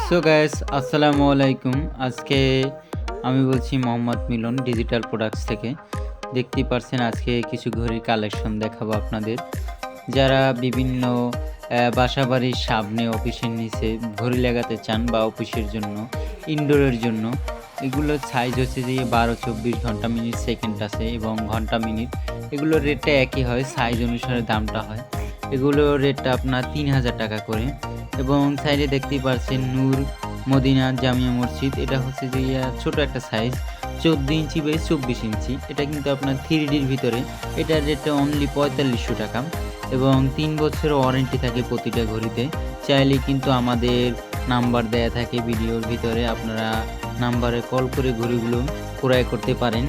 So guys আসসালামু আলাইকুম। আজকে আমি বলছি মোহাম্মদ মিলন ডিজিটাল প্রোডাক্টস থেকে। দেখতেই পারছেন আজকে কিছু ঘড়ির কালেকশন দেখাবো আপনাদের। যারা বিভিন্ন বাসাবাড়ির সামনে অফিসের নিচে ঘড়ি লাগাতে চান বা অফিসের জন্য ইনডোরের জন্য, এগুলোর সাইজ হচ্ছে যে 12, 24 ঘন্টা মিনিট সেকেন্ড আছে এবং ঘন্টা মিনিট। এগুলোর রেটটা একই হয়, সাইজ অনুসারে দামটা হয়। এগুলোর রেটটা আপনার 3000 টাকা করে। এবং সাইডে দেখতেই পাচ্ছেন নূর মদিনা জামিয়া মসজিদ। এটা হচ্ছে যে ছোট একটা সাইজ, 14 ইঞ্চি বাই 24 ইঞ্চি। এটা কিন্তু আপনার 3Dর ভিতরে। এটার রেটটা অনলি 4500 টাকা এবং 3 বছরের ওয়ারেন্টি থাকে প্রতিটা ঘড়িতে। চাইলে কিন্তু আমাদের নাম্বার দেয়া থাকে ভিডিওর ভিতরে, আপনারা নাম্বারে কল করে ঘড়িগুলো ক্রয় করতে পারেন।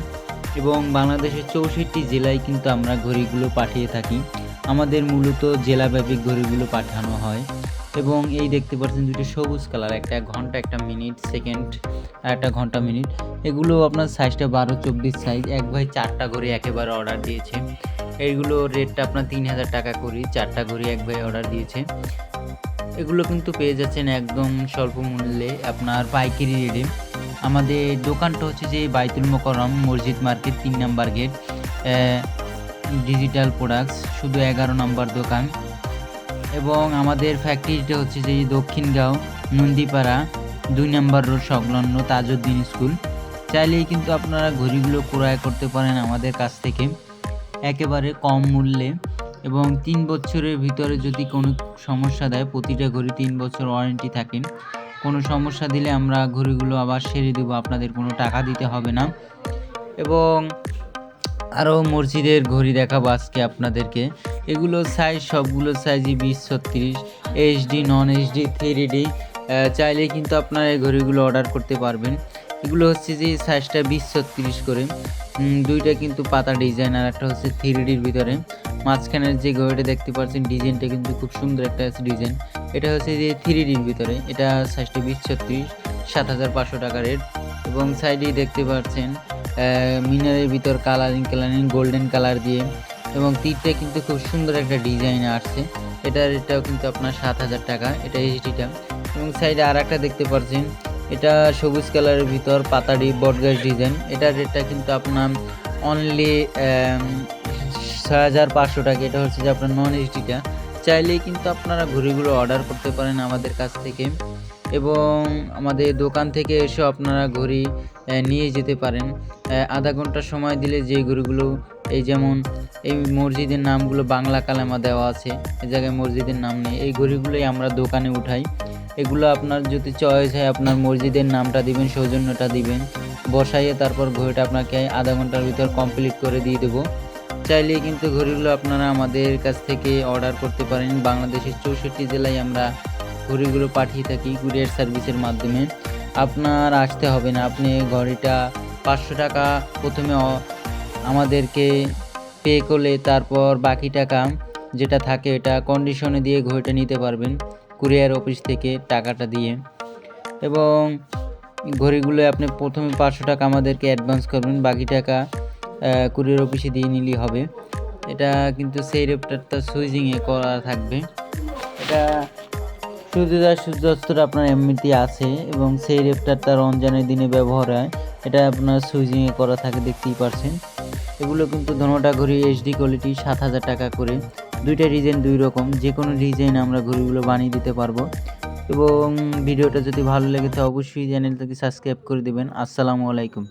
এবং বাংলাদেশের 64 জেলায় কিন্তু আমরা ঘড়িগুলো পাঠিয়ে থাকি। আমাদের মূলত জেলাব্যাপী ঘড়িগুলো পাঠানো হয়। এবং এই দেখতে পাচ্ছেন দুটো সবুজ কালার, একটা ঘন্টা একটা মিনিট সেকেন্ড আর একটা ঘন্টা মিনিট। এগুলো আপনার সাইজটা 12, 24 সাইজ। এক ভাই 4টা ঘড়ি একেবারে অর্ডার দিয়েছে। এইগুলো রেটটা আপনার 3000 টাকা করে, 4টা ঘড়ি এক ভাই অর্ডার দিয়েছে। এগুলো কিন্তু পেয়ে যাচ্ছেন একদম স্বল্প মূল্যে আপনার পাইকারি রেটে। আমাদের দোকানটা হচ্ছে যে বাইতুল মোকাররম মসজিদ market 3 number gate, digital products শুধু 11 নম্বর দোকান। এবং আমাদের ফ্যাক্টরিটা হচ্ছে যে দক্ষিণগাঁও নন্দীপাড়া 2 নম্বর রোড সংলগ্ন তাজউদ্দিন স্কুল। চাইলেই কিন্তু আপনারা ঘড়িগুলো ক্রয় করতে পারেন আমাদের কাছ থেকে একেবারে কম মূল্যে। এবং 3 বছরের ভিতরে যদি কোনো সমস্যা দেয়, প্রতিটা ঘড়ি 3 বছর ওয়ারেন্টি থাকে। কোনো সমস্যা দিলে আমরা ঘড়িগুলো আবার সেরে দেবো, আপনাদের কোনো টাকা দিতে হবে না। এবং আরও মসজিদের ঘড়ি দেখাবো আজকে আপনাদেরকে। এগুলো সাইজ সবগুলো সাইজই 20, 36, এইচডি, নন এইচডি, 3D। চাইলে কিন্তু আপনারা এই ঘড়িগুলো অর্ডার করতে পারবেন। এগুলো হচ্ছে যে সাইজটা 20, 36 করে। দুইটা কিন্তু পাতা ডিজাইন, আর একটা হচ্ছে 3Dর ভিতরে। মাঝখানের যে ঘড়িটা দেখতে পাচ্ছেন ডিজাইনটা কিন্তু খুব সুন্দর একটা ডিজাইন। এটা হচ্ছে যে 3Dর ভিতরে। এটা সাইজটা 20, 36, 7500 টাকা রেট। এবং সাইডেই দেখতে পাচ্ছেন মিনারের ভিতর কালারিং গোল্ডেন কালার দিয়ে, এবং তীরটা কিন্তু খুব সুন্দর একটা ডিজাইন আসছে। এটাও কিন্তু আপনার 7000 টাকা, এটা এইচডিটা। এবং সাইডে আর একটা দেখতে পাচ্ছেন, এটা সবুজ কালারের ভিতর পাতাড়ি বটগাছ ডিজাইন। এটার রেটটা কিন্তু আপনার অনলি 6500 টাকা। এটা হচ্ছে যে আপনার নন এইচডিটা। চাইলেই কিন্তু আপনারা ঘড়িগুলো অর্ডার করতে পারেন আমাদের কাছ থেকে। এবং আমাদের দোকান থেকে এসে আপনারা ঘড়ি নিয়ে যেতে পারেন। আধা ঘন্টা সময় দিলে যে ঘড়িগুলো, এই যেমন এই মসজিদের নামগুলো বাংলা কালেমা দেওয়া আছে, এই জায়গায় মসজিদের নাম নেই, এই ঘড়িগুলোই আমরা দোকানে উঠাই। এগুলো আপনার যদি চয়েস হয় আপনার মসজিদের নামটা দিবেন, সৌজন্যটা দিবেন, বসাইয়ে তারপর ঘড়িটা আপনাকে আধা ঘন্টার ভিতর কমপ্লিট করে দিয়ে দেবো। চাইলেই কিন্তু ঘড়িগুলো আপনারা আমাদের কাছ থেকে অর্ডার করতে পারেন। বাংলাদেশের 64 জেলায় আমরা ঘড়িগুলো পাঠিয়ে থাকি কুরিয়ার সার্ভিসের মাধ্যমে। আপনার আসতে হবে না, আপনি ঘড়িটা 500 টাকা প্রথমে আমাদেরকে পে করলে তারপর বাকি টাকা যেটা থাকে এটা কন্ডিশনে দিয়ে ঘড়িটা নিতে পারবেন কুরিয়ার অফিস থেকে টাকাটা দিয়ে। এবং ঘড়িগুলো আপনি প্রথমে 500 টাকা আমাদেরকে অ্যাডভান্স করবেন, বাকি টাকা কুরিয়ার অফিসে দিয়ে নিলেই হবে। এটা কিন্তু সেই রেপটারটা সুইচিংয়ে করা থাকবে। এটা সূর্যাস্তটা আপনার এমনিতেই আছে এবং সেই রেপটারটা রমজানের দিনে ব্যবহার হয়। এটা আপনার সুইচিংয়ে করা থাকে, দেখতেই পারছেন। এগুলো কিন্তু ধনোটা ঘড়ি এইচডি কোয়ালিটি 7000 টাকা করে। দুইটা ডিজাইন দুই রকম, যে কোনো ডিজাইন আমরা ঘড়িগুলো বানিয়ে দিতে পারবো। এবং ভিডিওটা যদি ভালো লেগে থাকে অবশ্যই চ্যানেলটাকে সাবস্ক্রাইব করে দেবেন। আসসালামু আলাইকুম।